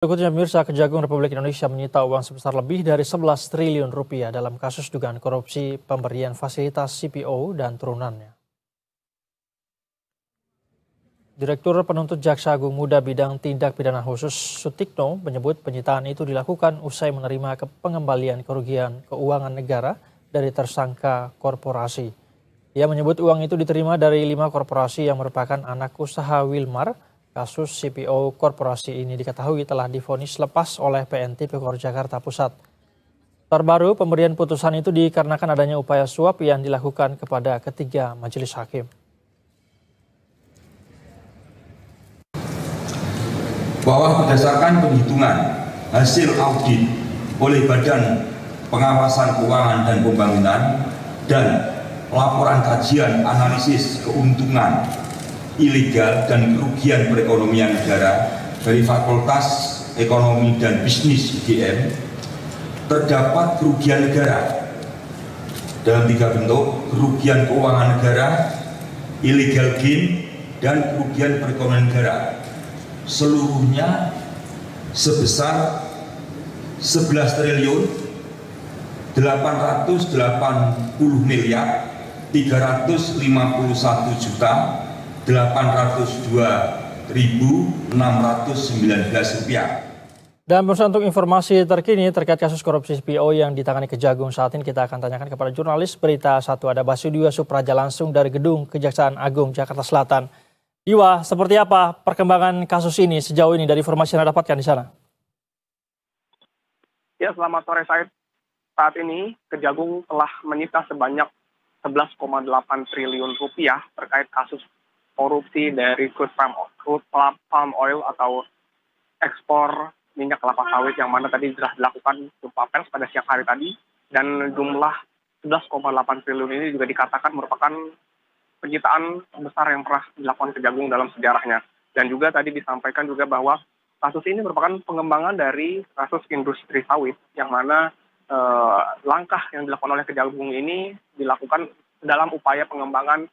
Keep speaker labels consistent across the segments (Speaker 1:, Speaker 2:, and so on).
Speaker 1: Berikutnya, pemirsa, Kejagung Republik Indonesia menyita uang sebesar lebih dari 11 triliun rupiah dalam kasus dugaan korupsi pemberian fasilitas CPO dan turunannya. Direktur Penuntut Jaksa Agung Muda Bidang Tindak Pidana Khusus Sutikno menyebut penyitaan itu dilakukan usai menerima pengembalian kerugian keuangan negara dari tersangka korporasi. Ia menyebut uang itu diterima dari 5 korporasi yang merupakan anak usaha Wilmar. Kasus CPO korporasi ini diketahui telah divonis lepas oleh PN Tipikor Jakarta Pusat. Terbaru, pemberian putusan itu dikarenakan adanya upaya suap yang dilakukan kepada ketiga majelis hakim.
Speaker 2: Bahwa berdasarkan penghitungan hasil audit oleh Badan Pengawasan Keuangan dan Pembangunan dan laporan kajian analisis keuntungan ilegal dan kerugian perekonomian negara dari Fakultas Ekonomi dan Bisnis UGM, terdapat kerugian negara dalam 3 bentuk: kerugian keuangan negara, illegal gain, dan kerugian perekonomian negara, seluruhnya sebesar 11 triliun 880 miliar 351 juta 802.619 rupiah.
Speaker 1: Dan untuk informasi terkini terkait kasus korupsi CPO yang ditangani Kejagung saat ini, kita akan tanyakan kepada jurnalis Berita 1 ada Basio Diwa Supraja langsung dari Gedung Kejaksaan Agung Jakarta Selatan. Diwa, seperti apa perkembangan kasus ini sejauh ini dari informasi yang Anda dapatkan di sana?
Speaker 3: Ya, selamat sore Said. Saat ini Kejagung telah menyita sebanyak 11,8 triliun rupiah terkait kasus korupsi dari crude palm oil atau ekspor minyak kelapa sawit yang mana tadi sudah dilakukan jumpa pers pada siang hari tadi, dan jumlah 11,8 triliun ini juga dikatakan merupakan penyitaan besar yang pernah dilakukan Kejagung dalam sejarahnya. Dan juga tadi disampaikan juga bahwa kasus ini merupakan pengembangan dari kasus industri sawit yang mana langkah yang dilakukan oleh Kejagung ini dilakukan dalam upaya pengembangan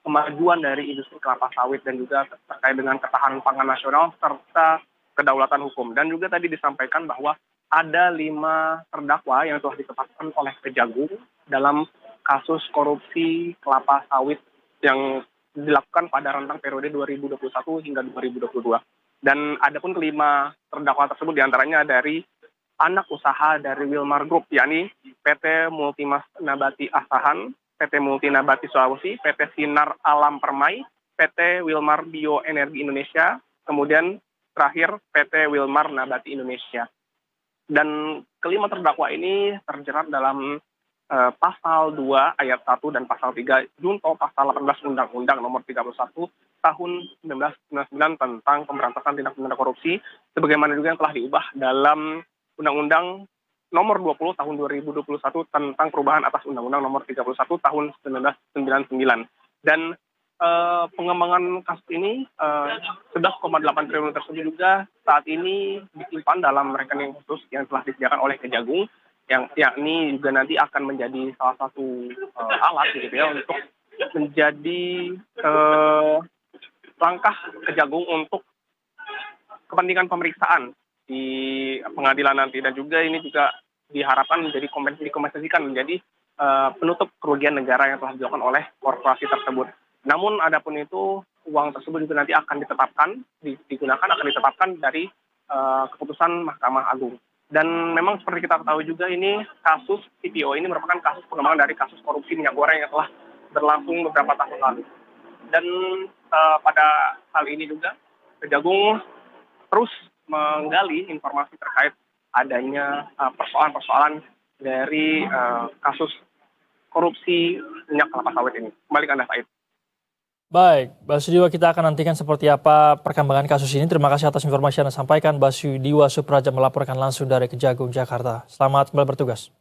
Speaker 3: kemajuan dari industri kelapa sawit dan juga terkait dengan ketahanan pangan nasional serta kedaulatan hukum. Dan juga tadi disampaikan bahwa ada 5 terdakwa yang telah ditetapkan oleh Kejagung dalam kasus korupsi kelapa sawit yang dilakukan pada rentang periode 2021 hingga 2022. Dan adapun kelima terdakwa tersebut diantaranya dari anak usaha dari Wilmar Group, yakni PT Multimas Nabati Asahan, PT Multinabati Sulawesi, PT Sinar Alam Permai, PT Wilmar Bioenergi Indonesia, kemudian terakhir PT Wilmar Nabati Indonesia. Dan kelima terdakwa ini terjerat dalam pasal 2 ayat 1 dan pasal 3 junto pasal 18 Undang-Undang nomor 31 tahun 1999 tentang pemberantasan tindak pidana korupsi, sebagaimana juga yang telah diubah dalam Undang-Undang nomor 20 tahun 2021 tentang perubahan atas Undang-Undang nomor 31 tahun 1999. Dan pengembangan kasus ini 11,8 triliun tersebut juga saat ini disimpan dalam rekening khusus yang telah disediakan oleh Kejagung, yang yakni juga nanti akan menjadi salah satu alat gitu ya untuk menjadi langkah Kejagung untuk kepentingan pemeriksaan di pengadilan nanti. Dan juga ini juga diharapkan menjadi dikompensasikan menjadi penutup kerugian negara yang telah dilakukan oleh korporasi tersebut. Namun adapun itu uang tersebut juga nanti akan ditetapkan dari keputusan Mahkamah Agung. Dan memang seperti kita ketahui juga ini kasus CPO ini merupakan kasus pengembangan dari kasus korupsi minyak goreng yang telah berlangsung beberapa tahun lalu. Dan pada hal ini juga Kejagung terus menggali informasi terkait adanya persoalan-persoalan dari kasus korupsi minyak kelapa sawit ini. Kembali ke Anda, Said.
Speaker 1: Baik, Basio Diwa, kita akan nantikan seperti apa perkembangan kasus ini. Terima kasih atas informasi yang Anda sampaikan. Basio Diwa Supraja melaporkan langsung dari Kejagung, Jakarta. Selamat kembali bertugas.